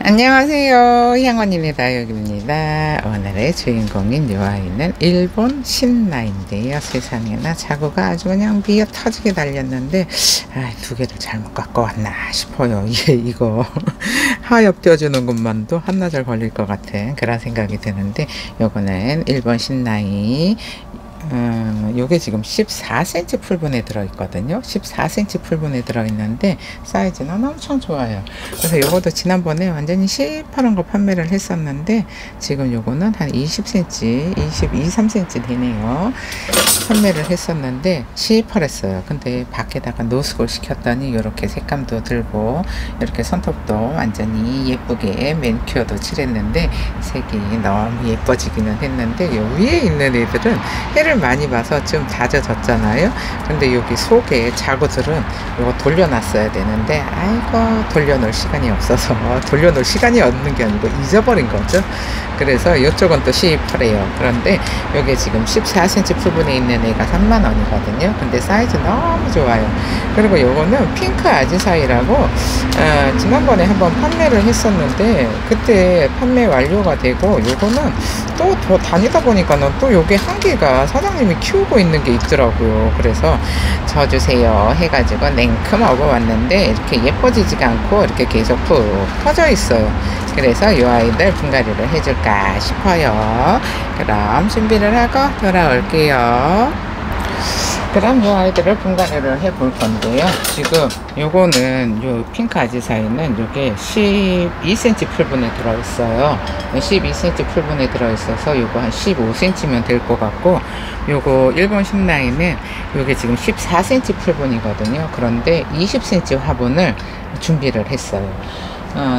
안녕하세요. 향원인의 다육입니다. 오늘의 주인공인 요 아이는 일본 신라인데요. 세상에나 자구가 아주 그냥 미어 터지게 달렸는데 두 개를 잘못 갖고 왔나 싶어요. 이거 하엽 떼어주는 것만도 한나절 걸릴 것 같은 그런 생각이 드는데, 요거는 일본 신라인, 요게 지금 14cm 풀분에 들어있거든요. 14cm 풀분에 들어있는데 사이즈는 엄청 좋아요. 그래서 요것도 지난번에 완전히 시퍼런 거 판매를 했었는데, 지금 요거는 한 20cm, 3cm 되네요. 판매를 했었는데 시퍼랬어요. 근데 밖에다가 노숙을 시켰더니 이렇게 색감도 들고 이렇게 손톱도 완전히 예쁘게 매니큐어도 칠했는데 색이 너무 예뻐지기는 했는데, 요 위에 있는 애들은 해를 많이 봐서 좀 다져졌잖아요. 근데 여기 속에 자구들은 이거 돌려놨어야 되는데, 아이고 돌려놓을 시간이 없어서, 돌려놓을 시간이 없는 게 아니고 잊어버린 거죠. 그래서 이쪽은 또 시퍼래요. 그런데 여기 지금 14cm 풀분에 있는 애가 30,000원이거든요. 근데 사이즈 너무 좋아요. 그리고 요거는 핑크 아지사이라고 지난번에 한번 판매를 했었는데 그때 판매 완료가 되고, 요거는 또 더 다니다 보니까는 또 요게 한 개가 사장님이 키우고 있는 게 있더라고요. 그래서 져주세요 해가지고 냉큼 먹어봤는데 이렇게 예뻐지지가 않고 이렇게 계속 푹 퍼져 있어요. 그래서 이 아이들 분갈이를 해줄까 싶어요. 그럼 준비를 하고 돌아올게요. 그럼 이 아이들을 분갈이를 해 볼 건데요. 지금 요거는 요 핑크 아지사이는 요게 12cm 풀분에 들어있어요. 12cm 풀분에 들어있어서 요거 한 15cm면 될 것 같고, 요거 일본 신라인은 요게 지금 14cm 풀분이거든요. 그런데 20cm 화분을 준비를 했어요.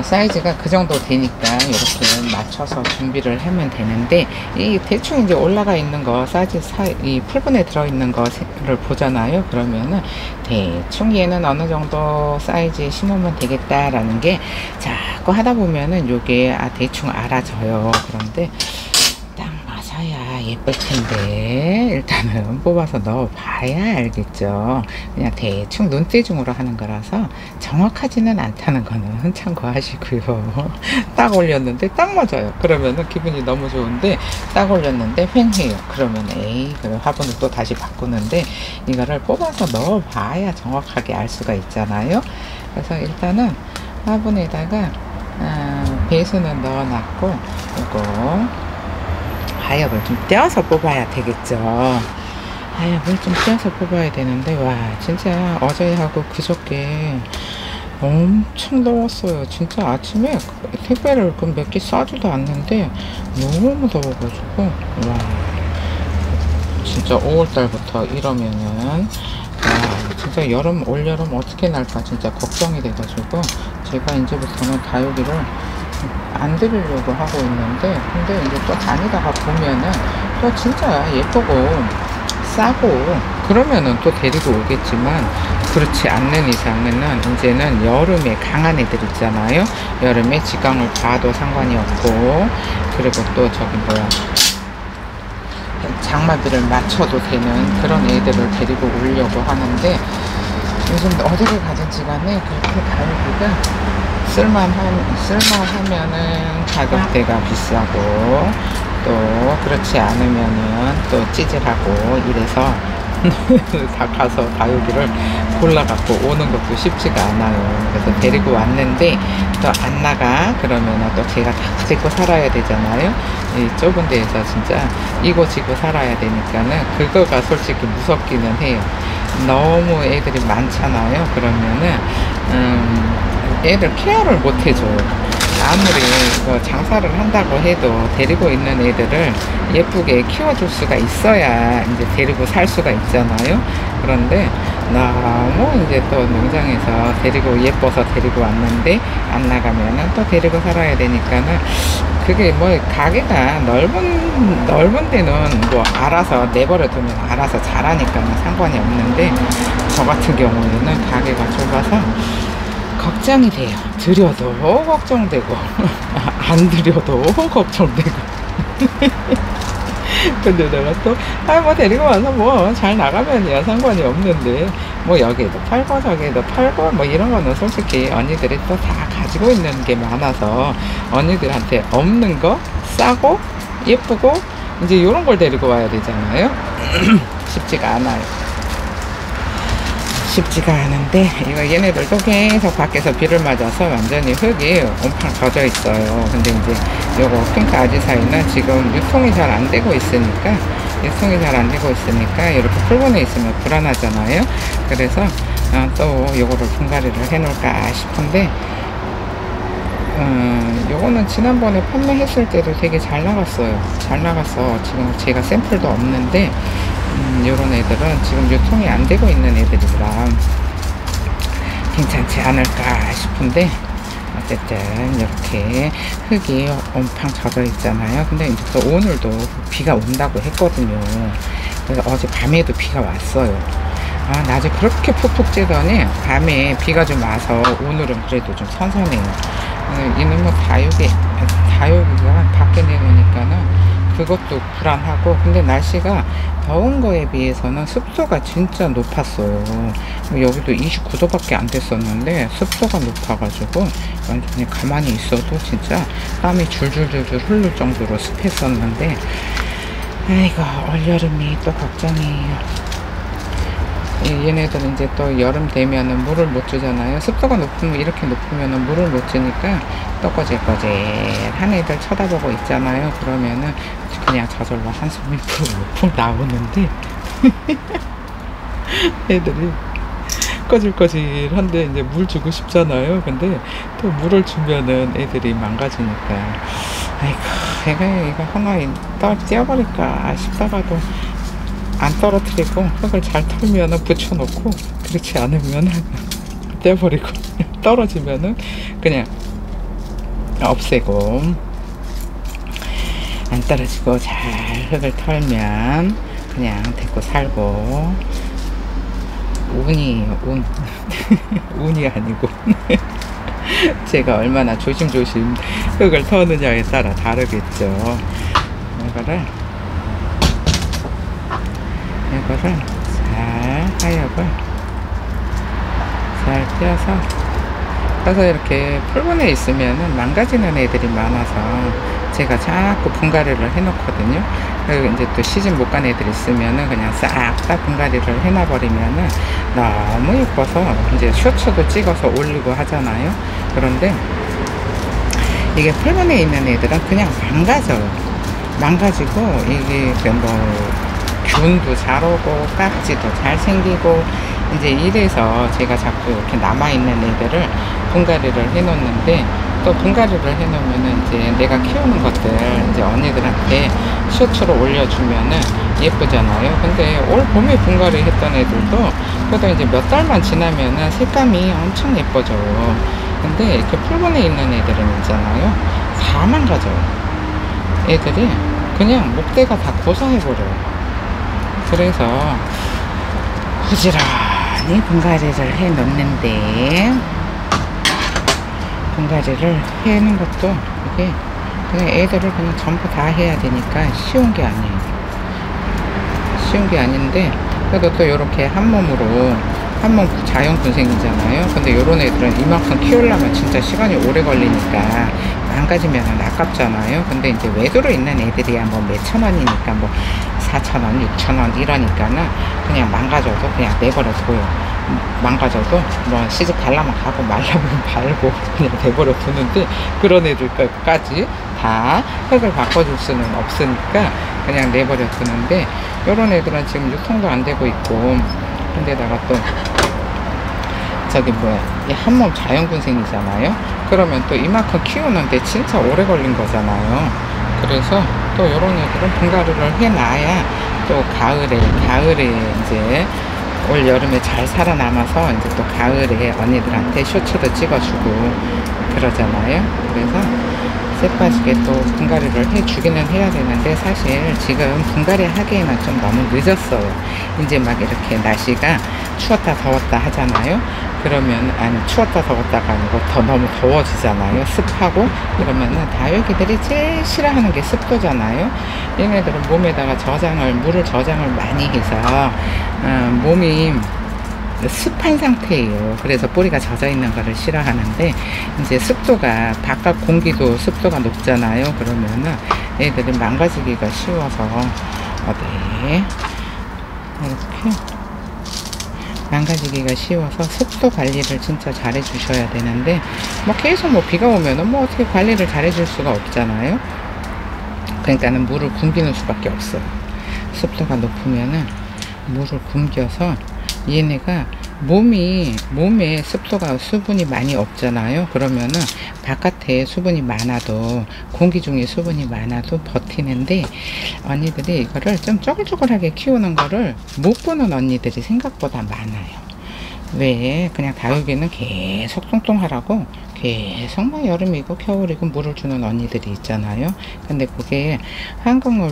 사이즈가 그 정도 되니까 이렇게 맞춰서 준비를 하면 되는데, 이 대충 이제 올라가 있는 거 사이즈 이 풀분에 들어있는 거를 보잖아요. 그러면은 대충 얘는 어느 정도 사이즈에 심으면 되겠다라는 게 자꾸 하다 보면은 요게 대충 알아져요. 그런데 딱 맞아야 예쁠 텐데 일단은 뽑아서 넣어 봐야 알겠죠. 그냥 대충 눈대중으로 하는 거라서 정확하지는 않다는 거는 참고하시고요. 딱 올렸는데 딱 맞아요. 그러면은 기분이 너무 좋은데, 딱 올렸는데 횡해요. 그러면 그 화분을 또 다시 바꾸는데, 이거를 뽑아서 넣어 봐야 정확하게 알 수가 있잖아요. 그래서 일단은 화분에다가 배수는 넣어 놨고, 이거 하엽을 좀 떼어서 뽑아야 되겠죠. 하엽을 좀 떼어서 뽑아야 되는데, 와 진짜 어제하고 그저께 엄청 더웠어요. 진짜 아침에 택배를 몇 개 싸지도 않는데 너무 더워가지고, 와 진짜 5월달부터 이러면은 진짜 올여름 어떻게 날까 진짜 걱정이 돼가지고, 제가 이제부터는 다육이를 안 드리려고 하고 있는데, 근데 이제 또 다니다가 보면은 또 진짜 예쁘고 싸고 그러면은 또 데리고 오겠지만, 그렇지 않는 이상은 이제는 여름에 강한 애들 있잖아요. 여름에 지강을 봐도 상관이 없고, 그리고 또 장마비를 맞춰도 되는 그런 애들을 데리고 오려고 하는데, 요즘 어디를 가든지 간에 그렇게 다육이가 쓸만하면은 가격대가 비싸고, 또 그렇지 않으면은 또 찌질하고 이래서 다 가서 다육이를 골라갖고 오는 것도 쉽지가 않아요. 그래서 데리고 왔는데 또 안 나가 그러면은 또 제가 다 지고 살아야 되잖아요. 이 좁은 데에서 진짜 이고 지고 살아야 되니까는 그거가 솔직히 무섭기는 해요. 너무 애들이 많잖아요. 그러면은 애들 케어를 못 해줘요. 아무리 장사를 한다고 해도 데리고 있는 애들을 예쁘게 키워줄 수가 있어야 이제 데리고 살 수가 있잖아요. 그런데 너무 이제 또 농장에서 예뻐서 데리고 왔는데 안 나가면은 또 데리고 살아야 되니까는, 그게 가게가 넓은 데는 알아서 내버려 두면 알아서 잘하니까는 상관이 없는데, 저 같은 경우에는 가게가 좁아서 걱정이 돼요. 드려도 걱정되고 안 드려도 걱정되고 근데 내가 또, 뭐 데리고 와서 뭐 잘 나가면야 상관이 없는데, 뭐 여기도 팔고 저기도 팔고, 뭐 이런 거는 솔직히 언니들이 또 다 가지고 있는 게 많아서, 언니들한테 없는 거, 싸고, 예쁘고, 이제 요런 걸 데리고 와야 되잖아요. 쉽지가 않아요. 쉽지가 않은데, 이거 얘네들도 계속 밖에서 비를 맞아서 완전히 흙이 온팡 젖어 있어요. 근데 이제 요거 핑크 아지사이는 지금 유통이 잘 안 되고 있으니까, 이렇게 풀분해 있으면 불안하잖아요. 그래서 또 요거를 분갈이를 해 놓을까 싶은데, 요거는 지난번에 판매했을 때도 되게 잘 나갔어요. 잘 나가서 지금 제가 샘플도 없는데, 요런 애들은 지금 유통이 안 되고 있는 애들이라 괜찮지 않을까 싶은데, 어쨌든 이렇게 흙이 온팡 젖어 있잖아요. 근데 이제 또 오늘도 비가 온다고 했거든요. 그래서 어제 밤에도 비가 왔어요. 낮에 그렇게 푹푹 찌더니 밤에 비가 좀 와서 오늘은 그래도 좀 선선해요. 이놈의 다육이가 밖에 내놓으니까는 그것도 불안하고, 근데 날씨가 더운 거에 비해서는 습도가 진짜 높았어요. 여기도 29도밖에 안 됐었는데 습도가 높아가지고 완전히 가만히 있어도 진짜 땀이 줄줄줄줄 흐를 정도로 습했었는데, 아이고 올여름이 또 걱정이에요. 얘네들은 이제 또 여름 되면은 물을 못 주잖아요. 습도가 높으면, 이렇게 높으면은 물을 못 주니까 또 꼬질꼬질한 애들 쳐다보고 있잖아요. 그러면은 그냥 저절로 한숨이 푹푹 나오는데 애들이 꼬질꼬질한데 이제 물 주고 싶잖아요. 근데 또 물을 주면은 애들이 망가지니까, 아이고 이거 하나 떼어버릴까 싶다가도 안 떨어뜨리고 흙을 잘 털면은 붙여놓고, 그렇지 않으면 떼버리고 떨어지면은 그냥 없애고, 안 떨어지고 잘 흙을 털면 그냥 데리고 살고. 운이에요, 운. 운이 아니고 제가 얼마나 조심조심 흙을 터느냐에 따라 다르겠죠. 이거를 잘 하엽을 잘 떼어서 이렇게 풀분해 있으면은 망가지는 애들이 많아서 제가 자꾸 분갈이를 해 놓거든요. 그리고 이제 또 시즌 못 간 애들 있으면은 그냥 싹 다 분갈이를 해 놔버리면은 너무 예뻐서 이제 쇼츠도 찍어서 올리고 하잖아요. 그런데 이게 풀분해 있는 애들은 그냥 망가지고, 이게 뭐 균도 잘 오고 깍지도 잘 생기고, 이제 이래서 제가 자꾸 이렇게 남아있는 애들을 분갈이를 해 놓는데, 또 분갈이를 해 놓으면은 이제 내가 키우는 것들 이제 언니들한테 쇼츠로 올려주면은 예쁘잖아요. 근데 올 봄에 분갈이 했던 애들도 그래도 이제 몇 달만 지나면은 색감이 엄청 예뻐져요. 근데 이렇게 풀분해 있는 애들은 있잖아요, 다 망가져요. 애들이 그냥 목대가 다 고사해버려요. 그래서 부지런히 분갈이를 해 놓는데, 분갈이를 해 놓은 것도 이게 그냥 애들을 그냥 전부 다 해야 되니까 쉬운 게 아니에요. 쉬운 게 아닌데, 그래도 또 이렇게 한 몸 자연분생이잖아요. 근데 요런 애들은 이만큼 키우려면 진짜 시간이 오래 걸리니까 망가지면 아깝잖아요. 근데 이제 외도로 있는 애들이야 뭐 몇천 원이니까 뭐 4,000원, 6,000원 이러니까는 그냥 망가져도 그냥 내버려 둬요. 망가져도 뭐 시집 가려면 가고 말려면 말고 그냥 내버려 두는데, 그런 애들까지 다 흙을 바꿔줄 수는 없으니까 그냥 내버려 두는데, 요런 애들은 지금 유통도 안 되고 있고, 근데다가 또 저기 이 한 몸 자연분생이잖아요. 그러면 또 이만큼 키우는데 진짜 오래 걸린 거잖아요. 그래서 또 요런 애들은 분갈이를 해놔야 또 가을에 이제 올 여름에 잘 살아남아서 이제 또 가을에 언니들한테 쇼츠도 찍어주고 그러잖아요. 그래서 쎄빠지게 또 분갈이를 해주기는 해야 되는데, 사실 지금 분갈이 하기에는 좀 너무 늦었어요. 이제 막 이렇게 날씨가 추웠다 더웠다 하잖아요. 그러면, 아니 추웠다 더웠다가 아니고 더 너무 더워지잖아요. 습하고. 그러면은 다육이들이 제일 싫어하는 게 습도잖아요. 얘네들은 몸에다가 물을 저장을 많이 해서 몸이 습한 상태예요. 그래서 뿌리가 젖어 있는 거를 싫어하는데, 이제 습도가, 바깥 공기도 습도가 높잖아요. 그러면은 애들이 망가지기가 쉬워서, 이렇게 망가지기가 쉬워서 습도 관리를 진짜 잘해 주셔야 되는데, 뭐 계속 뭐 비가 오면은 뭐 어떻게 관리를 잘해 줄 수가 없잖아요. 그러니까는 물을 굶기는 수밖에 없어요. 습도가 높으면은 물을 굶겨서, 얘네가 몸에 습도가, 수분이 많이 없잖아요. 그러면은 바깥에 수분이 많아도, 공기 중에 수분이 많아도 버티는데, 언니들이 이거를 좀 쪼글쪼글하게 키우는 거를 못 보는 언니들이 생각보다 많아요. 왜 그냥 다육이는 계속 통통하라고 계속 막 여름이고 겨울이고 물을 주는 언니들이 있잖아요. 근데 그게 환경을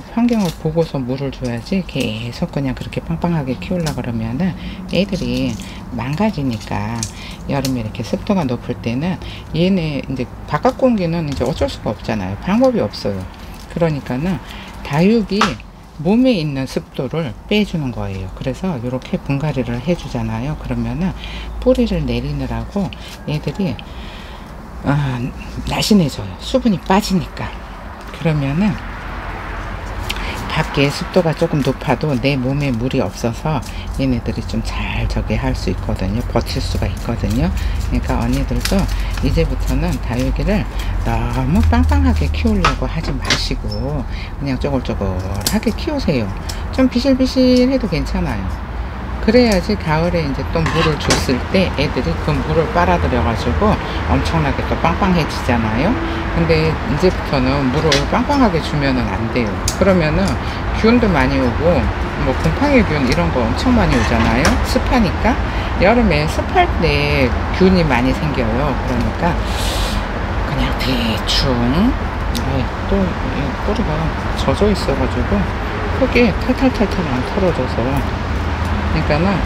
보고서 물을 줘야지, 계속 그냥 그렇게 빵빵하게 키우려고 그러면은 애들이 망가지니까. 여름에 이렇게 습도가 높을 때는 얘네 이제 바깥 공기는 이제 어쩔 수가 없잖아요. 방법이 없어요. 그러니까는 다육이 몸에 있는 습도를 빼주는 거예요. 그래서 이렇게 분갈이를 해주잖아요. 그러면은 뿌리를 내리느라고 얘들이 날씬해져요. 수분이 빠지니까. 그러면은 밖에 습도가 조금 높아도 내 몸에 물이 없어서 얘네들이 좀 잘 저기 할 수 있거든요. 버틸 수가 있거든요. 그러니까 언니들도 이제부터는 다육이를 너무 빵빵하게 키우려고 하지 마시고 그냥 쪼글쪼글하게 키우세요. 좀 비실비실해도 괜찮아요. 그래야지 가을에 이제 또 물을 줬을 때 애들이 그 물을 빨아들여 가지고 엄청나게 또 빵빵해지잖아요. 근데 이제부터는 물을 빵빵하게 주면은 안 돼요. 그러면은 균도 많이 오고, 뭐 곰팡이 균 이런 거 엄청 많이 오잖아요. 습하니까. 여름에 습할 때 균이 많이 생겨요. 그러니까 그냥 대충, 또 뿌리가 젖어 있어 가지고 크게 탈탈탈탈 안 털어져서. 그러니까는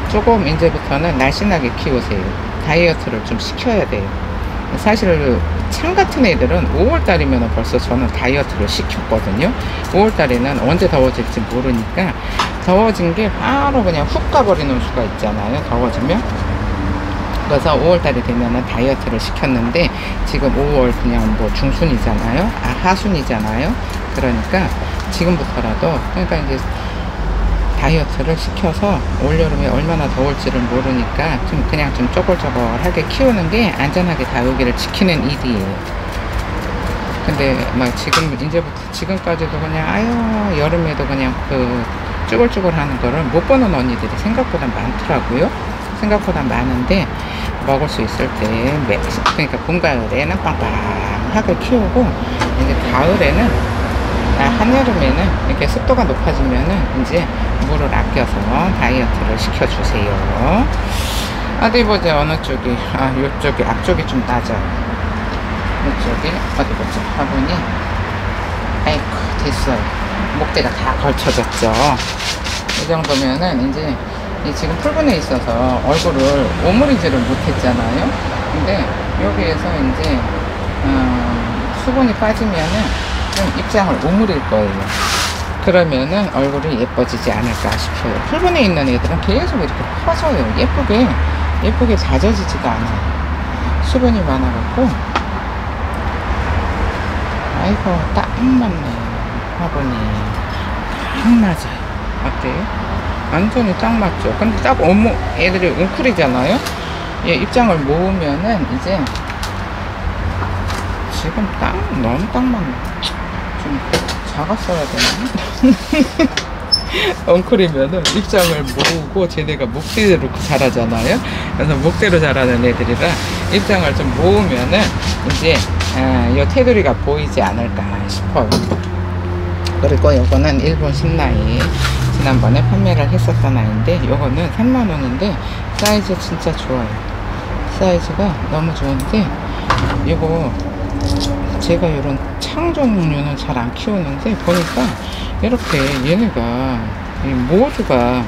조금 이제부터는 날씬하게 키우세요. 다이어트를 좀 시켜야 돼요. 사실 참 같은 애들은 5월달이면 벌써 저는 다이어트를 시켰거든요. 5월달에는 언제 더워질지 모르니까 더워진 게 바로 그냥 훅 가버리는 수가 있잖아요. 더워지면. 그래서 5월달이 되면은 다이어트를 시켰는데, 지금 5월 그냥 뭐 중순이잖아요. 하순이잖아요. 그러니까 지금부터라도, 그러니까 이제 다이어트를 시켜서 올여름에 얼마나 더울지를 모르니까 그냥 좀 쪼글쪼글하게 키우는 게 안전하게 다육이를 지키는 일이에요. 근데 막 지금까지도 그냥 여름에도 그냥 그 쭈글쭈글 하는 거를 못 보는 언니들이 생각보다 많더라고요. 생각보다 많은데, 먹을 수 있을 때 그러니까 봄 가을에는 빵빵하게 키우고, 이제 가을에는 한여름에는 이렇게 습도가 높아지면은 이제 물을 아껴서 다이어트를 시켜주세요. 어디 보자. 어느 쪽이, 요쪽이, 앞쪽이 좀 낮아요. 이쪽이, 어디 보자. 화분이, 아이고, 됐어요. 목대가 다 걸쳐졌죠. 이 정도면은 이제 지금 풀분에 있어서 얼굴을 오므리지를 못했잖아요. 근데 여기에서 이제, 수분이 빠지면은 좀 입장을 오므릴 거예요. 그러면은 얼굴이 예뻐지지 않을까 싶어요. 풀분에 있는 애들은 계속 이렇게 퍼져요. 예쁘게 다져지지가 않아요. 수분이 많아갖고. 아이고, 딱 맞네. 화분이 딱 맞아요. 어때요? 완전히 딱 맞죠. 근데 딱 애들이 웅크리잖아요. 얘 입장을 모으면은 이제 지금 너무 딱 맞네. 좀 작았어야 되나? 엉클이면은 입장을 모으고, 쟤네가 목대로 자라잖아요. 그래서 목대로 자라는 애들이라 입장을 좀 모으면은 이제 요 테두리가 보이지 않을까 싶어요. 그리고 요거는 일본 신라이, 지난번에 판매를 했었던 아이인데, 요거는 3만원인데 사이즈 진짜 좋아요. 사이즈가 너무 좋은데, 요거 제가 이런 창 종류는 잘 안 키우는데 보니까 이렇게 얘네가 이 모주가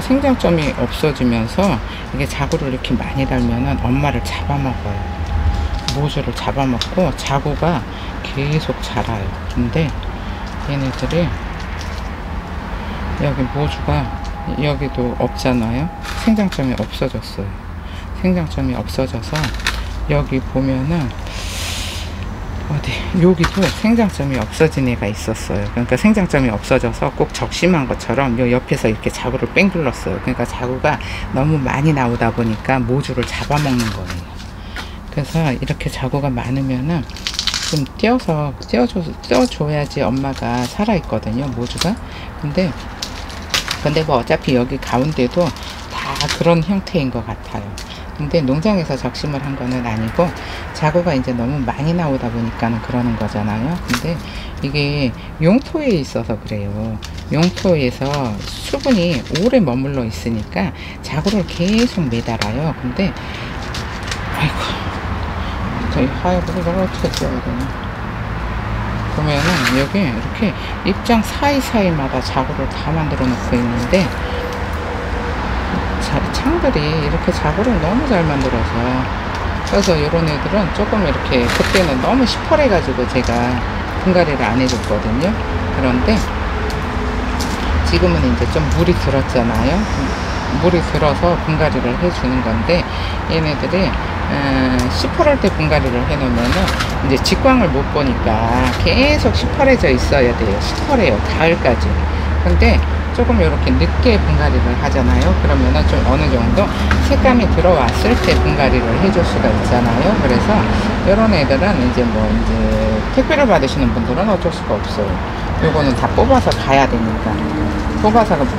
생장점이 없어지면서 이게 자구를 이렇게 많이 달면은 엄마를 잡아먹어요. 모주를 잡아먹고 자구가 계속 자라요. 근데 얘네들이 여기 모주가 여기도 없잖아요. 생장점이 없어졌어요. 생장점이 없어져서 여기 보면은 어디 여기도 생장점이 없어진 애가 있었어요. 그러니까 생장점이 없어져서 꼭 적심한 것처럼 요 옆에서 이렇게 자구를 뺑 둘렀어요. 그러니까 자구가 너무 많이 나오다 보니까 모주를 잡아먹는 거예요. 그래서 이렇게 자구가 많으면은 좀 떼어줘야지 엄마가 살아있거든요, 모주가. 근데 뭐 어차피 여기 가운데도 다 그런 형태인 것 같아요. 근데 농장에서 적심을 한 거는 아니고 자구가 이제 너무 많이 나오다 보니까는 그러는 거잖아요. 근데 이게 용토에 있어서 그래요. 용토에서 수분이 오래 머물러 있으니까 자구를 계속 매달아요. 근데 아이고, 저희 하얀불을 어떻게 떼어야 되나. 보면은 여기 이렇게 입장 사이사이마다 자구를 다 만들어 놓고 있는데 창들이 이렇게 자구를 너무 잘 만들어서, 그래서 이런 애들은 조금 이렇게 그때는 너무 시퍼래 가지고 제가 분갈이를 안 해줬거든요. 그런데 지금은 이제 좀 물이 들었잖아요. 물이 들어서 분갈이를 해주는 건데 얘네들이 시퍼럴 때 분갈이를 해놓으면은 이제 직광을 못 보니까 계속 시퍼래져 있어야 돼요. 시퍼래요, 가을까지. 근데 조금 이렇게 늦게 분갈이를 하잖아요. 그러면은 좀 어느 정도 색감이 들어왔을 때 분갈이를 해줄 수가 있잖아요. 그래서 이런 애들은 이제 택배를 받으시는 분들은 어쩔 수가 없어요. 요거는 다 뽑아서 가야 되니까.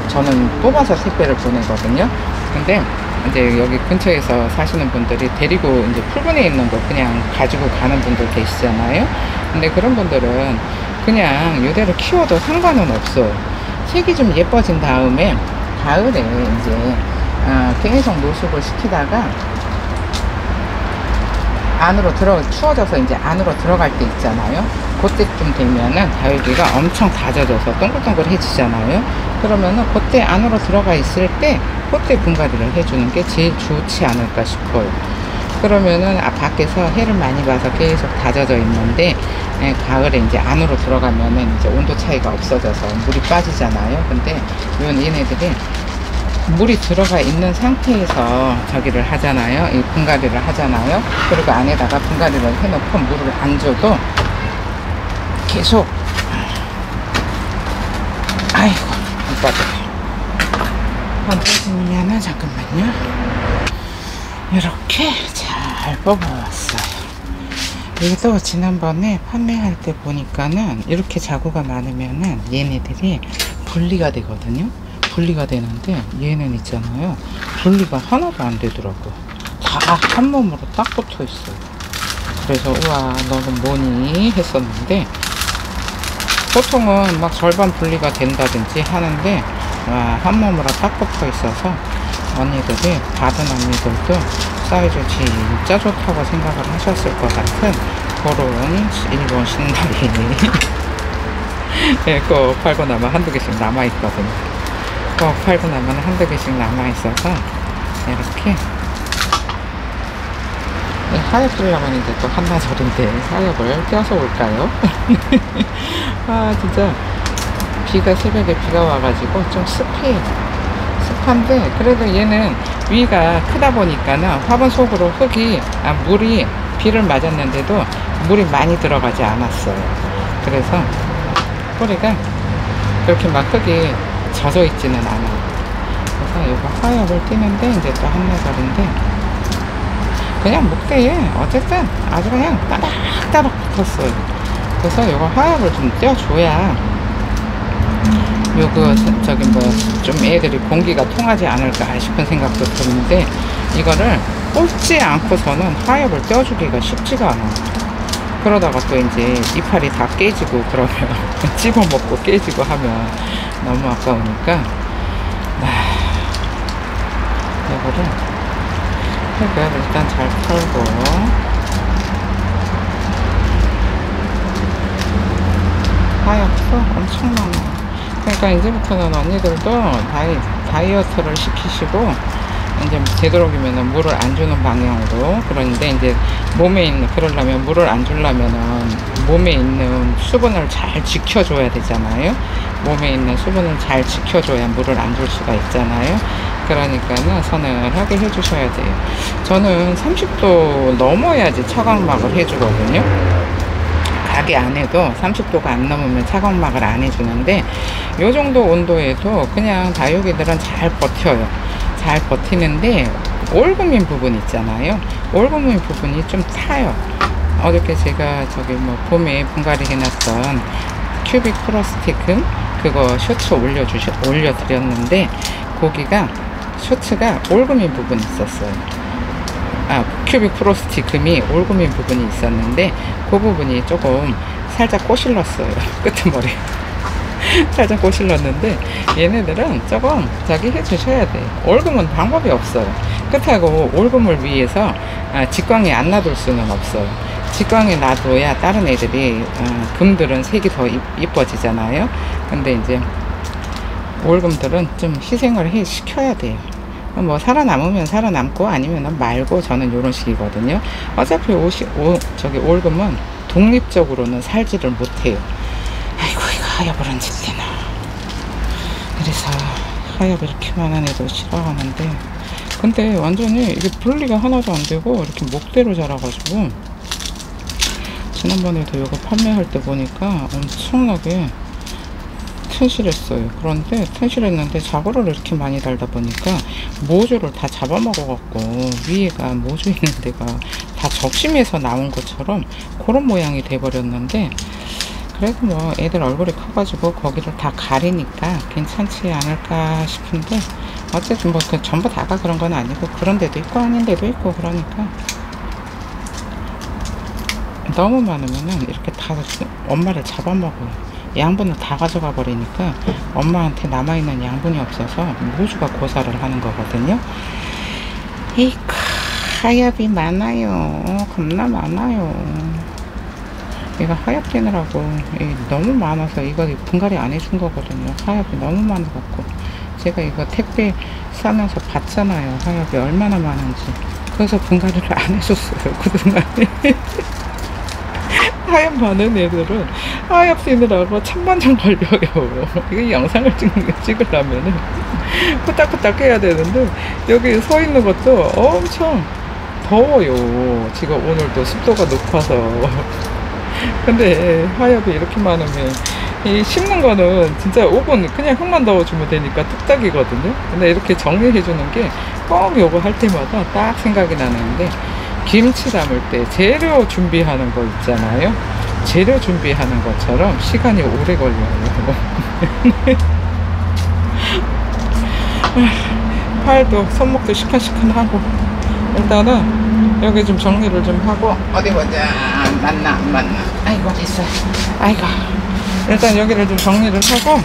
저는 뽑아서 택배를 보내거든요. 근데 이제 여기 근처에서 사시는 분들이 데리고 이제 풀분에 있는 거 그냥 가지고 가는 분들 계시잖아요. 근데 그런 분들은 그냥 이대로 키워도 상관은 없어요. 색이 좀 예뻐진 다음에 가을에 이제 계속 노숙을 시키다가 안으로 추워져서 이제 안으로 들어갈 때 있잖아요. 그때쯤 되면은 다육이가 엄청 다져져서 동글동글해지잖아요. 그러면은 그때 안으로 들어가 있을 때 그때 분갈이를 해주는 게 제일 좋지 않을까 싶어요. 그러면은 밖에서 해를 많이 봐서 계속 다져져 있는데 가을에 이제 안으로 들어가면은 이제 온도 차이가 없어져서 물이 빠지잖아요. 근데 얘네들이 물이 들어가 있는 상태에서 저기를 하잖아요. 이 분갈이를 하잖아요. 그리고 안에다가 분갈이를 해놓고 물을 안 줘도 계속, 아이고, 안 빠져요. 안 빠지면은, 잠깐만요. 이렇게 잘 뽑아왔어요. 이것도 지난번에 판매할 때 보니까는 이렇게 자구가 많으면은 얘네들이 분리가 되거든요. 분리가 되는데 얘는 있잖아요, 분리가 하나도 안 되더라고. 다 한 몸으로 딱 붙어 있어요. 그래서 우와 너는 뭐니 했었는데, 보통은 막 절반 분리가 된다든지 하는데 와, 한 몸으로 딱 붙어 있어서 언니들이 받은 언니들도 사이즈 진짜 좋다고 생각을 하셨을 것 같은 그런 일본 신라인이 네, 꼭 팔고 나면 한두 개씩 남아있거든요. 꼭 팔고 나면 한두 개씩 남아있어서 이렇게 하얗 뿌리려면 이제 또 한나절인데 하얗을 껴서 올까요? 아 진짜 새벽에 비가 와가지고 좀 습한데 그래도 얘는 위가 크다 보니까는 화분 속으로 물이 비를 맞았는데도 물이 많이 들어가지 않았어요. 그래서 뿌리가 그렇게 막 흙이 젖어 있지는 않아요. 그래서 이거 하엽을 띄는데 이제 또 한나절인데 그냥 목대에 어쨌든 아주 그냥 따닥따닥 붙었어요. 그래서 이거 하엽을 좀 떼어줘야 좀 애들이 공기가 통하지 않을까 싶은 생각도 드는데 이거를 뽑지 않고서는 하엽을 떼어주기가 쉽지가 않아요. 그러다가 또 이제 이파리 다 깨지고 그러면 찝어먹고 깨지고 하면 너무 아까우니까 이거를 흙을 일단 잘 털고 엄청 많아. 그러니까 이제부터는 언니들도 다이어트를 시키시고 이제 되도록이면은 물을 안 주는 방향으로. 그런데 이제 몸에 있는, 그러려면 물을 안 주려면은 몸에 있는 수분을 잘 지켜줘야 되잖아요. 몸에 있는 수분을 잘 지켜줘야 물을 안 줄 수가 있잖아요. 그러니까는 서늘하게 해주셔야 돼요. 저는 30도 넘어야지 차광막을 해주거든요. 가게 안에도 30도가 안 넘으면 차광막을 안 해주는데, 요 정도 온도에도 그냥 다육이들은 잘 버텨요. 잘 버티는데 올구민 부분 있잖아요. 올구민 부분이 좀 타요. 어저께 제가 저기 뭐 봄에 분갈이 해놨던 큐빅 프로스티금 그거 쇼츠 올려드렸는데, 거기가 쇼츠가 올구민 부분이 있었어요. 큐빅 프로스티금이 올구민 부분이 있었는데 그 부분이 조금 살짝 꼬실렀어요. 끄트머리 살짝 꼬실렀는데, 얘네들은 조금 저기 해주셔야 돼요. 올금은 방법이 없어요. 끝하고 올금을 위해서 직광에 안 놔둘 수는 없어요. 직광에 놔둬야 다른 애들이 금들은 색이 더 이뻐지잖아요. 근데 이제 올금들은 좀 희생을 시켜야 돼요. 뭐 살아남으면 살아남고 아니면 말고, 저는 이런 식이거든요. 어차피 저기 올금은 독립적으로는 살지를 못해요. 아이고, 이거 하엽을 얹을때나. 그래서 하엽 이렇게 많은 애들 싫어하는데, 근데 완전히 이게 분리가 하나도 안 되고 이렇게 목대로 자라가지고, 지난번에도 이거 판매할 때 보니까 엄청나게 튼실했어요. 그런데 튼실했는데 자고를 이렇게 많이 달다 보니까 모주를 다 잡아먹어갖고, 위에가 모주 있는 데가 다 적심해서 나온 것처럼 그런 모양이 돼버렸는데, 그래도 뭐 애들 얼굴이 커가지고 거기를 다 가리니까 괜찮지 않을까 싶은데, 어쨌든 뭐 그 전부 다가 그런 건 아니고 그런 데도 있고 아닌 데도 있고, 그러니까 너무 많으면은 이렇게 다 엄마를 잡아먹어요. 양분을 다 가져가 버리니까 엄마한테 남아있는 양분이 없어서 모주가 고사를 하는 거거든요. 이 하엽이 많아요. 겁나 많아요. 얘가 하엽 되느라고 너무 많아서 이거 분갈이 안 해준 거거든요. 하엽이 너무 많아갖고 제가 이거 택배 싸면서 봤잖아요. 하엽이 얼마나 많은지. 그래서 분갈이를 안 해줬어요, 그동안에. 하엽 많은 애들은 하엽 쓰느라고 천만장 걸려요. 이게 영상을 찍으려면은 후딱후딱 해야 되는데, 여기 서 있는 것도 엄청 더워요. 지금 오늘도 습도가 높아서. 근데 하엽이 이렇게 많으면 이 심는 거는 진짜 5분 그냥 흙만 넣어주면 되니까 뚝딱이거든요. 근데 이렇게 정리해 주는 게 꼭 요거 할 때마다 딱 생각이 나는데, 김치 담을 때 재료 준비하는 거 있잖아요. 재료 준비하는 것처럼 시간이 오래 걸려요. 팔도 손목도 시큰시큰하고, 일단은 여기 좀 정리를 좀 하고, 어디 보자. 맞나 안 맞나. 아이고 됐어. 아이고, 일단 여기를 좀 정리를 하고,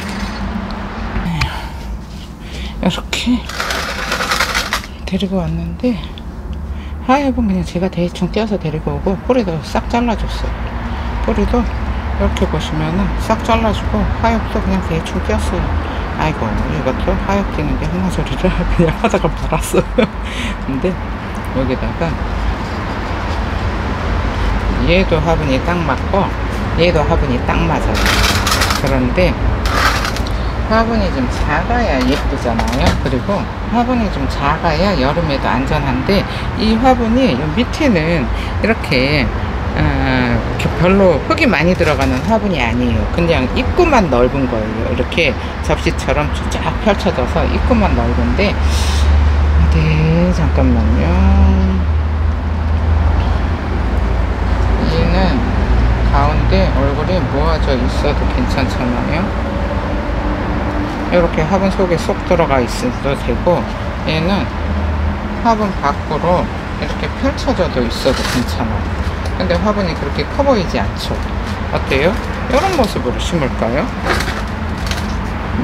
이렇게 데리고 왔는데, 하엽은 그냥 제가 대충 떼어서 데리고 오고, 뿌리도 싹 잘라줬어요. 뿌리도 이렇게 보시면은 싹 잘라주고, 하엽도 그냥 대충 떼었어요. 아이고, 이것도 하엽 떼는데 한마소리를 그냥 하다가 말았어요. 근데 여기다가 얘도 화분이 딱 맞고 얘도 화분이 딱 맞아요. 그런데 화분이 좀 작아야 예쁘잖아요. 그리고 화분이 좀 작아야 여름에도 안전한데, 이 화분이 밑에는 이렇게 별로 흙이 많이 들어가는 화분이 아니에요. 그냥 입구만 넓은 거예요. 이렇게 접시처럼 쫙 펼쳐져서 입구만 넓은데, 네, 잠깐만요. 얘는 가운데 얼굴이 모아져 있어도 괜찮잖아요. 이렇게 화분 속에 쏙 들어가 있어도 되고, 얘는 화분 밖으로 이렇게 펼쳐져도 있어도 괜찮아요. 근데 화분이 그렇게 커 보이지 않죠? 어때요? 이런 모습으로 심을까요?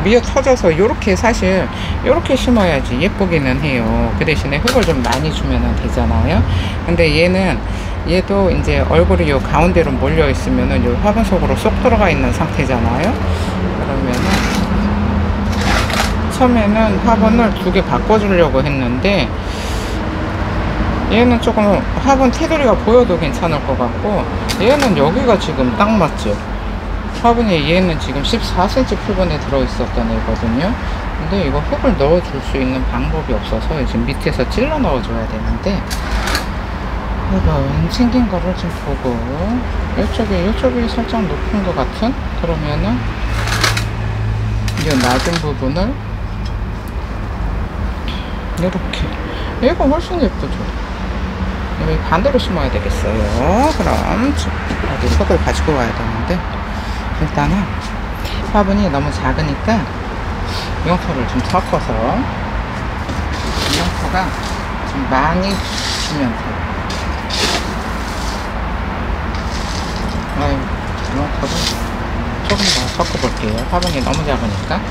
미어 터져서 요렇게, 사실 요렇게 심어야지 예쁘기는 해요. 그 대신에 흙을 좀 많이 주면 되잖아요. 근데 얘는 얘도 이제 얼굴이 요 가운데로 몰려 있으면은 요 화분 속으로 쏙 들어가 있는 상태잖아요. 그러면은 처음에는 화분을 2개 바꿔주려고 했는데 얘는 조금 화분 테두리가 보여도 괜찮을 것 같고, 얘는 여기가 지금 딱 맞죠. 화분이 얘는 지금 14cm 표본에 들어있었던 애거든요. 근데 이거 흙을 넣어줄 수 있는 방법이 없어서 지금 밑에서 찔러 넣어줘야 되는데, 이거 생긴 거를 좀 보고, 이쪽이 살짝 높은 것 같은? 그러면은 이 낮은 부분을 이렇게, 얘가 훨씬 예쁘죠. 여기 반대로 심어야 되겠어요. 그럼 어디 흙을 가지고 와야 되는데, 일단은 화분이 너무 작으니까 용토를 좀 섞어서, 용토가 좀 많이 주면 돼요. 용토를 조금 더 섞어볼게요. 화분이 너무 작으니까.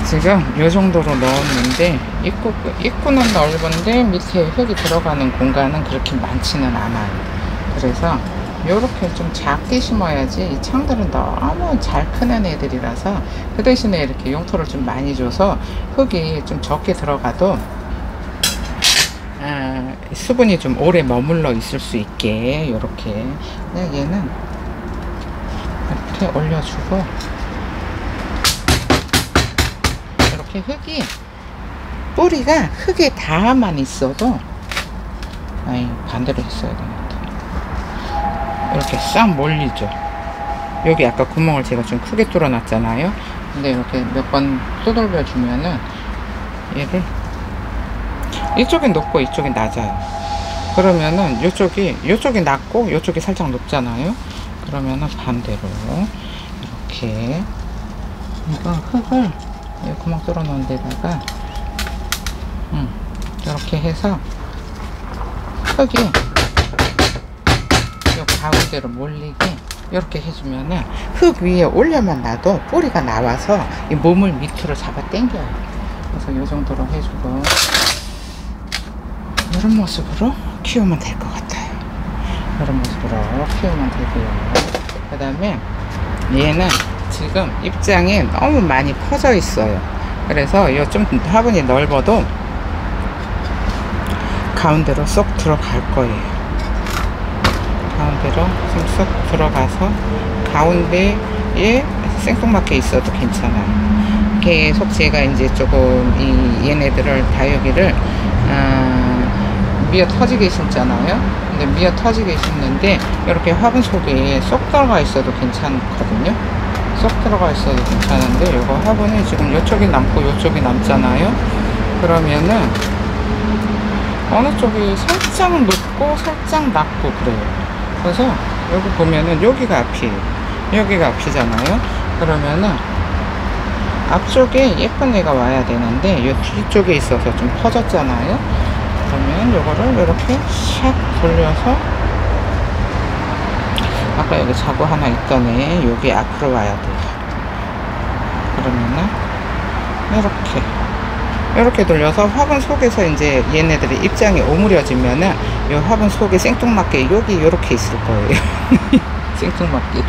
지금 이 정도로 넣었는데, 입구는 넓은데 밑에 흙이 들어가는 공간은 그렇게 많지는 않아요. 그래서 요렇게 좀 작게 심어야지, 이 창들은 너무 잘 크는 애들이라서 그 대신에 이렇게 용토를 좀 많이 줘서 흙이 좀 적게 들어가도 수분이 좀 오래 머물러 있을 수 있게 요렇게. 얘는 이렇게 올려주고, 이렇게 흙이, 뿌리가 흙에 닿아만 있어도, 반대로 했어야 되겠다. 이렇게 싹 몰리죠. 여기 아까 구멍을 제가 좀 크게 뚫어 놨잖아요. 근데 이렇게 몇 번 두들겨 주면은 얘를, 이쪽이 높고 이쪽이 낮아요. 그러면은 요쪽이 낮고 요쪽이 살짝 높잖아요. 그러면은 반대로 이렇게, 이거 흙을 이 구멍 뚫어 놓은 데다가 이렇게 해서 흙이 요 가운데로 몰리게 이렇게 해주면은 흙 위에 올려만 놔도 뿌리가 나와서 이 몸을 밑으로 잡아 당겨요. 그래서 요 정도로 해주고, 이런 모습으로 키우면 될 것 같아요. 이런 모습으로 키우면 되고요. 그 다음에 얘는 지금 입장이 너무 많이 퍼져 있어요. 그래서 요 좀 화분이 넓어도 가운데로 쏙 들어갈 거예요. 가운데로 좀 쏙 들어가서 가운데에 생뚱맞게 있어도 괜찮아요. 계속 제가 이제 조금 얘네들을 다육이를 미어 터지게 심잖아요. 근데 미어 터지게 심는데 이렇게 화분 속에 쏙 들어가 있어도 괜찮거든요. 쏙 들어가 있어도 괜찮은데, 이거 화분이 지금 이쪽이 남고 이쪽이 남잖아요. 그러면은 어느 쪽이 살짝 높고 살짝 낮고 그래요. 그래서 여기 보면은 여기가 앞이에요. 여기가 앞이잖아요. 그러면은 앞쪽에 예쁜 애가 와야 되는데 이 뒤쪽에 있어서 좀 퍼졌잖아요. 그러면 요거를 이렇게 샥 돌려서, 아까 여기 자구 하나 있던 애 여기 앞으로 와야 돼요. 그러면은 이렇게 돌려서 화분 속에서 이제 얘네들이 입장이 오므려지면은 이 화분 속에 생뚱맞게 여기 이렇게 있을 거예요. 생뚱맞게.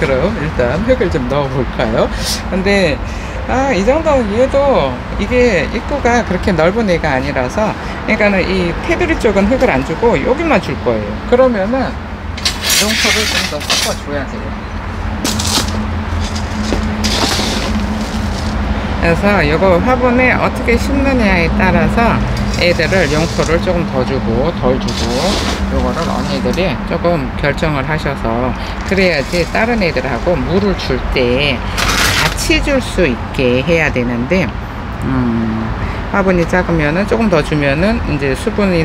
그럼 일단 흙을 좀 넣어 볼까요? 근데 이 정도 얘도 이게 입구가 그렇게 넓은 애가 아니라서, 그러니까는 이 테두리 쪽은 흙을 안 주고 여기만 줄 거예요. 그러면은 용토를 좀 더 섞어 줘야 돼요. 그래서 이거 화분에 어떻게 심느냐에 따라서 애들을 용토를 조금 더 주고 덜 주고, 요거를 언니들이 조금 결정을 하셔서, 그래야지 다른 애들하고 물을 줄 때 같이 줄 수 있게 해야 되는데, 화분이 작으면은 조금 더 주면은 이제 수분이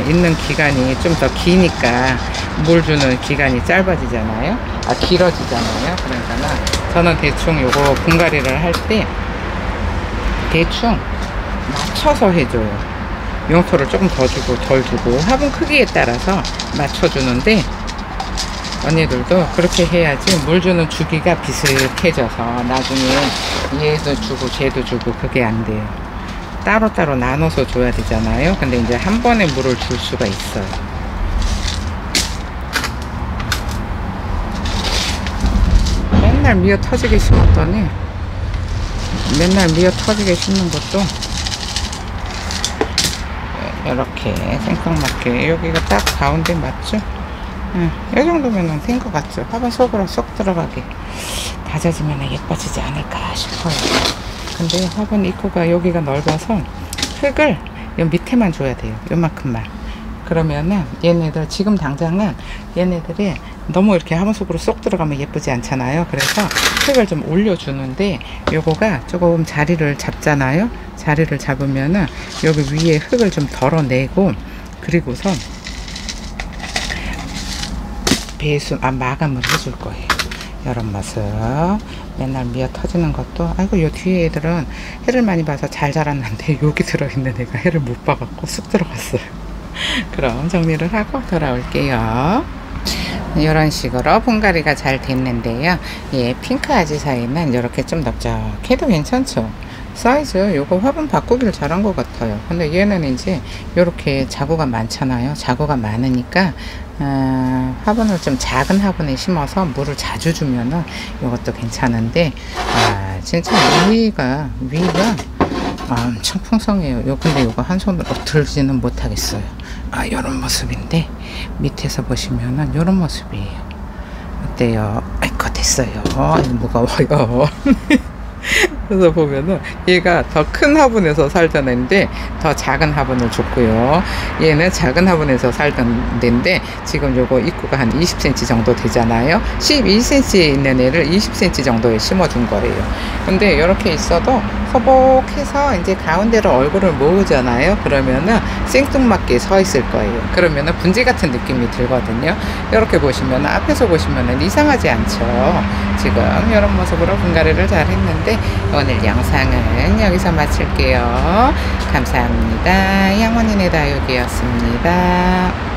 있는 기간이 좀 더 기니까 물 주는 기간이 짧아지잖아요. 길어지잖아요. 그러니까 저는 대충 요거 분갈이를 할 때 대충 맞춰서 해줘요. 용토를 조금 더 주고 덜 주고 화분 크기에 따라서 맞춰주는데, 언니들도 그렇게 해야지 물 주는 주기가 비슷해져서 나중에 얘도 주고 쟤도 주고 그게 안 돼요. 따로따로 나눠서 줘야 되잖아요. 근데 이제 한 번에 물을 줄 수가 있어요. 맨날 미어 터지게 심었더니 맨날 미어 터지게 심는 것도 이렇게 생각맞게 여기가 딱 가운데 맞죠? 이 정도면 된 것 같죠? 화분 속으로 쏙 들어가게 다져지면 예뻐지지 않을까 싶어요. 근데 화분 입구가 여기가 넓어서 흙을 요 밑에만 줘야 돼요. 요만큼만. 그러면은 얘네들 지금 당장은 얘네들이 너무 이렇게 화분 속으로 쏙 들어가면 예쁘지 않잖아요. 그래서 흙을 좀 올려주는데 요거가 조금 자리를 잡잖아요. 자리를 잡으면은 여기 위에 흙을 좀 덜어내고 그리고선 마감을 해줄 거예요. 이런 모습. 맨날 미어 터지는 것도 아이고 요 뒤에 애들은 해를 많이 봐서 잘 자랐는데 여기 들어있는 애가 해를 못 봐갖고 쑥 들어갔어요. 그럼 정리를 하고 돌아올게요. 이런 식으로 분갈이가 잘 됐는데요. 예, 핑크 아지사이는 이렇게 좀 넓적해도 괜찮죠. 사이즈 요거 화분 바꾸기를 잘한 것 같아요. 근데 얘는 이제 이렇게 자구가 많잖아요. 자구가 많으니까 화분을 좀 작은 화분에 심어서 물을 자주 주면은 이것도 괜찮은데 진짜 위가 엄청 풍성해요. 근데 요거 한 손으로 들지는 못하겠어요. 요런 모습인데 밑에서 보시면은 요런 모습이에요. 어때요? 아이고 됐어요. 무거워요. 그래서 보면은 얘가 더 큰 화분에서 살던 애인데 더 작은 화분을 줬고요. 얘는 작은 화분에서 살던 애인데 지금 요거 입구가 한 20cm 정도 되잖아요. 12cm 있는 애를 20cm 정도에 심어준 거예요. 근데 이렇게 있어도 소복해서 이제 가운데로 얼굴을 모으잖아요. 그러면은 생뚱맞게 서 있을 거예요. 그러면은 분재 같은 느낌이 들거든요. 이렇게 보시면 앞에서 보시면은 이상하지 않죠. 지금 이런 모습으로 분갈이를 잘 했는데 오늘 영상은 여기서 마칠게요. 감사합니다. 양원인의 다육이었습니다.